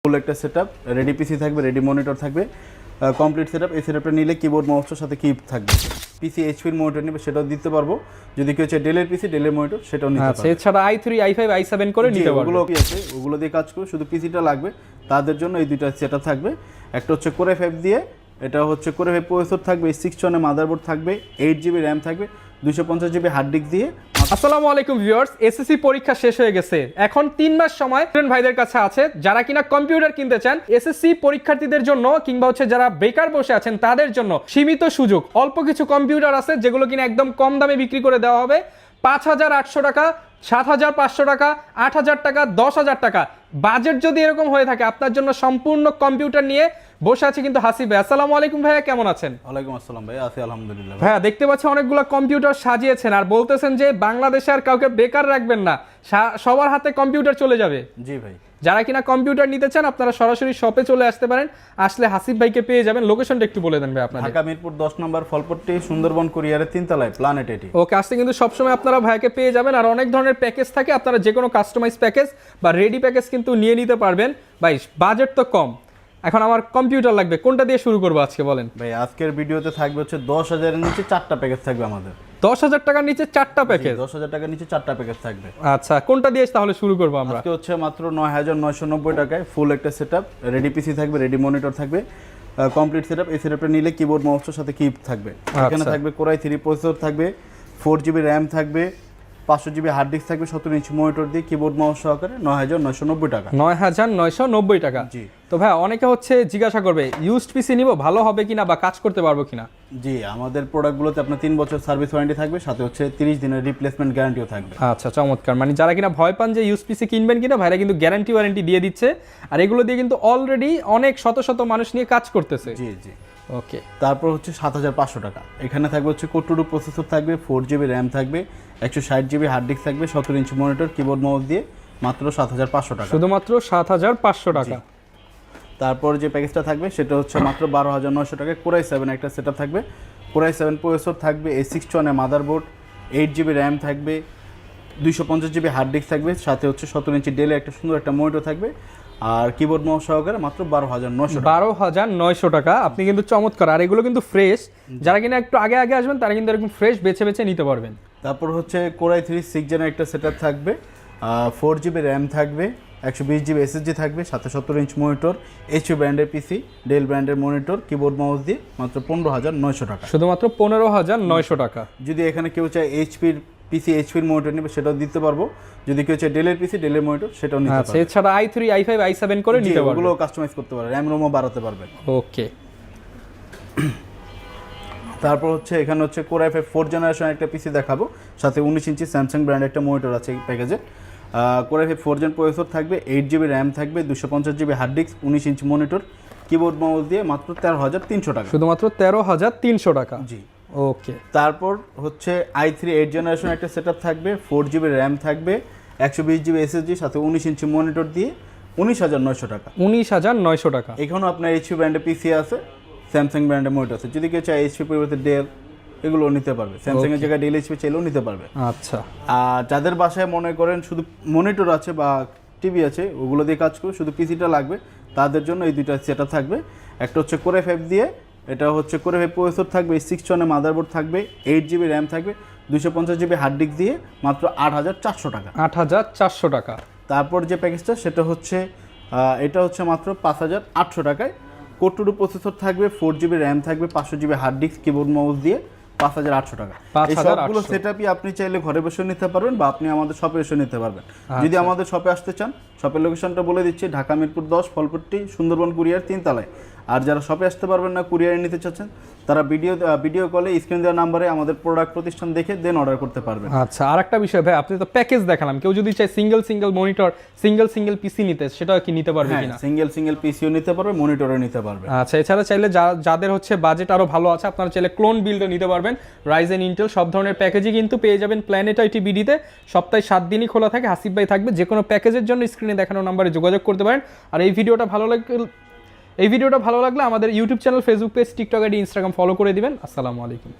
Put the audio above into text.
ফুল একটা setup, ready পিসি থাকবে, ready monitor থাকবে, কমপ্লিট সেটআপ। এই সেটআপটা নিলে কিবোর্ড মাউসের সাথে কি থাকবে। পিসি এইচপির মনিটর নিবে সেটাও দিতে পারবো। যদি কেউ চায় ডেলের পিসি, ডেলের মনিটর সেটাও নিতে পারবে। আচ্ছা, এছাড়া i3, i5, i7 করে নিতে পারবে। ওগুলো কি আছে, ওগুলো দিয়ে কাজ করবে। শুধু পিসিটা লাগবে, তাদের জন্য এই দুইটা সেটআপ থাকবে। একটা হচ্ছে কোর i5 দিয়ে, এটা হচ্ছে কোর i5 প্রসেসর থাকবে, 6 মাদারবোর্ড থাকবে, 8GB র্যাম থাকবে, 250GB হার্ড ডিস্ক দিয়ে। আসসালামু আলাইকুম ভিউয়ার্স, এসএসসি পরীক্ষা শেষ হয়ে গেছে। এখন 3 মাস সময় স্টুডেন্ট ভাইদের কাছে আছে যারা কিনা কম্পিউটার কিনতে চান। এসএসসি পরীক্ষার্থীদের জন্য কিংবা হচ্ছে যারা বেকার বসে আছেন তাদের জন্য সীমিত সুযোগ। অল্প কিছু কম্পিউটার আছে যেগুলো কিনা একদম কম দামে বিক্রি করে দেওয়া হবে। 5,800 টাকা, 7,500 টাকা, 8,000 টাকা, 10,000 টাকা। বাজেট যদি এরকম হয়ে থাকে, আপনার জন্য সম্পূর্ণ কম্পিউটার নিয়ে বসে আছে কিন্তু হাসিব ভাই। আসসালামু আলাইকুম ভাইয়া, কেমন আছেন? ওয়ালাইকুম আসসালাম ভাই, আছি আলহামদুলিল্লাহ। ভাইয়া দেখতে পাচ্ছি অনেকগুলো কম্পিউটার সাজিয়েছেন আর বলতেছেন যে বাংলাদেশে আর কাউকে বেকার রাখবেন না, সবার হাতে কম্পিউটার চলে যাবে। জি ভাই, যারা কিনা কম্পিউটার নিতে চান আপনারা সরাসরি শপে চলে আসতে পারেন। আসলে হাসিব ভাইকে পেয়ে যাবেন। লোকেশনটা একটু বলে দেন ভাই আপনাদের। ঢাকা মিরপুর 10 নম্বর, ফলপট্টি, সুন্দরবন কুরিয়ারের 3 তলায়, প্ল্যানেট এটি। ওকে, আসতে কিন্তু সবসময় আপনারা ভাইকে পেয়ে যাবেন। আর অনেক ধরনের প্যাকেজ থাকে, আপনারা যে কোনো কাস্টমাইজ প্যাকেজ বা রেডি প্যাকেজ কিন্তু নিয়ে নিতে পারবেন। ভাই বাজেট তো কম, এখন আমার কম্পিউটার লাগবে, কোনটা দিয়ে শুরু করবো আজকে বলেন? ভাই আজকের ভিডিওতে থাকবে হচ্ছে 10,000 এর নিচে 4টা প্যাকেজ থাকবে আমাদের। 10,000 টাকার নিচে 4টা প্যাকেজ? 10,000 টাকার নিচে 4টা প্যাকেজ থাকবে। আচ্ছা, কোনটা দিয়ে তাহলে শুরু করবো আমরা? আজকে হচ্ছে মাত্র 9,990 টাকায় ফুল একটা সেটআপ, রেডি পিসি থাকবে, রেডি মনিটর থাকবে, কমপ্লিট সেটআপ। এই সেটআপটা নিলে কিবোর্ড মাউসের সাথে কি থাকবে। এখানে থাকবে কোর i3 প্রসেসর থাকবে, 4GB র্যাম থাকবে, 500GB হার্ড ডিস্ক থাকবে, 17 ইঞ্চি মনিটর দিয়ে কিবোর্ড মাউস সহকারে 9,990 টাকা। 9,990 টাকা। জি। তো ভাই অনেকে হচ্ছে জিজ্ঞাসা করবে ইউজড পিসি নিব, ভালো হবে কিনা বা কাজ করতে পারবো কিনা? জি, আমাদের প্রোডাক্টগুলোতে আপনার 3 বছর সার্ভিস ওয়ারেন্টি থাকবে, সাথে হচ্ছে 30 দিনের রিপ্লেসমেন্ট গ্যারান্টিও থাকবে। আচ্ছা, চমৎকার। মানে যারা কিনা ভয় পান যে ইউজ পিসি কিনবেন কিনা, ভাইরা কিন্তু গ্যারান্টি ওয়ারেন্টি দিয়ে দিচ্ছে। আর এগুলো দিয়ে কিন্তু অলরেডি অনেক শত শত মানুষ নিয়ে কাজ করতেছে। জি জি। ওকে, তারপর হচ্ছে 7,500 টাকা। এখানে থাকবে হচ্ছে কোর টু প্রসেসর থাকবে, 4GB র্যাম থাকবে, 160GB হার্ড ডিস্ক থাকবে, 17 ইঞ্চি মনিটর, কিবোর্ড মাউস দিয়ে মাত্র 7,500 টাকা। শুধুমাত্র 7,500 টাকা। তারপর যে প্যাকেজটা থাকবে সেটা হচ্ছে মাত্র 12,900 টাকায় কোর i7 একটা সেটআপ থাকবে, কোর i7 প্রসেসর থাকবে, A61 মাদারবোর্ড, 8GB র্যাম থাকবে, 250GB হার্ড ডিস্ক থাকবে, সাথে হচ্ছে 17 ইঞ্চি ডেলে একটা সুন্দর একটা মনিটর থাকবে, আর কিবোর্ড মাউস সহকারে মাত্র 12,900 টাকা। 12,900 টাকা। আপনি কিন্তু চমৎকার। আর এগুলো কিন্তু ফ্রেশ, যারা কিনা একটু আগে আগে আসবেন তারা কিন্তু এরকম ফ্রেশ বেছে বেছে নিতে পারবেন। তারপর হচ্ছে কোর i3 6 জেনের একটা সেটআপ থাকবে, 4GB র্যাম থাকবে, 120GB SSD থাকবে, সাথে 17 ইঞ্চ মনিটর, HP ব্র্যান্ডের পিসি, ডেল ব্র্যান্ডের মনিটর, কিবোর্ড মাউস দিয়ে মাত্র 15,900 টাকা। শুধুমাত্র 15,900 টাকা। যদি এখানে কেউ চায় এইচপির পিসি, এইচপির মনিটর নেবে সেটাও দিতে পারবো। যদি কেউ চায় ডেলের পিসি, ডেলের মনিটর সেটাও নিতে পারবে। আচ্ছা, এছাড়া i3, i5, i7 করে নিতে পারবেন। ওগুলো কাস্টমাইজ করতে পারবে, র্যাম রোমও বাড়াতে পারবেন। ওকে। তারপর হচ্ছে এখানে হচ্ছে কোর i5 4 জেনারেশন একটা পিসি দেখাবো, সাথে 19 ইঞ্চি স্যামসাং ব্র্যান্ডের একটা মনিটর আছে এই প্যাকেজে। কোর i5 4 জেন প্রসেসর থাকবে, 8GB র্যাম থাকবে, 250GB hard disk, 19 inch monitor, keyboard mouse দিয়ে মাত্র 13,300 টাকা। শুধুমাত্র 13,300 টাকা। জি। ওকে। তারপর হচ্ছে i3 8 জেনারেশন একটা সেটআপ থাকবে, 4GB র্যাম থাকবে, 120GB SSD, সাথে 19 ইঞ্চি মনিটর দিয়ে 19,900 টাকা। 19,900 টাকা। এখানেও আপনার এইচপি ব্র্যান্ডের পিসি আছে, স্যামসাং ব্র্যান্ডের মনিটর আছে। যদি কেউ চায় এইচপি পরিবর্তে ডেল, এগুলো নিতে পারবে। স্যামসাং এর জায়গায় ডেল, এইচপি চাইলেও নিতে পারবে। আচ্ছা। আর যাদের বাসায় মনে করেন শুধু মনিটর আছে বা টিভি আছে, ওগুলো দিয়ে কাজ করে শুধু পিসিটা লাগবে, তাদের জন্য এই দুইটা সেটআপ থাকবে। একটা হচ্ছে কোর i5 দিয়ে, এটা হচ্ছে কোর i5 প্রসেসর থাকবে, 61 মাদারবোর্ড থাকবে, 8GB র্যাম থাকবে, 250GB হার্ড ডিস্ক দিয়ে মাত্র 8,400 টাকা। 8,400 টাকা। তারপর যে প্যাকেজটা সেটা হচ্ছে এটা হচ্ছে মাত্র 5,800 টাকায়। কোর টু প্রসেসর থাকবে, 4GB র্যাম থাকবে, 500GB hard disk, keyboard mouse দিয়ে 5,800 টাকা। এই সবগুলো সেটআপই আপনি চাইলে ঘরে বসে নিতে পারবেন বা আপনি আমাদের শপে এসে নিতে পারবেন। যদি আমাদের শপে আসতে চান, শপের লোকেশনটা বলে দিচ্ছি, ঢাকা মিরপুর 10, ফলপট্টি, সুন্দরবন কুরিয়ার 3 তলায়। আর যারা শপে আসতে পারবেন না, কুরিয়ারে নিতে চাচ্ছেন, তারা ভিডিও কলে স্ক্রিন দেওয়া নাম্বারে আমাদের প্রোডাক্ট প্রতিষ্ঠান দেখে দেন অর্ডার করতে পারবেন। আচ্ছা, আরেকটা বিষয় ভাই, আপনি তো প্যাকেজ দেখালাম, কেউ যদি চায় সিঙ্গেল মনিটর, সিঙ্গেল পিসি নিতে, সেটাও কি নিতে পারবে কিনা? সিঙ্গেল পিসিও নিতে পারবে, মনিটরও নিতে পারবে। আচ্ছা, এছাড়া চাইলে যাদের হচ্ছে বাজেট আরো ভালো আছে, আপনারা চাইলে ক্লোন বিল্ডও নিতে পারবেন। রাইজেন, ইন্টেল সব ধরনের প্যাকেজই কিন্তু পেয়ে যাবেন প্ল্যানেট আইটি বিডিতে। সপ্তাহে 7 দিনই খোলা থাকে। হাসিব ভাই থাকবে, যে কোনো প্যাকেজের জন্য স্ক্রিনে দেখানো নাম্বারে যোগাযোগ করতে পারেন। আর এই ভিডিওটা ভালো লাগলে আমাদের YouTube channel, Facebook page, TikTok ID, Instagram follow করে দিবেন। আসসালামু আলাইকুম।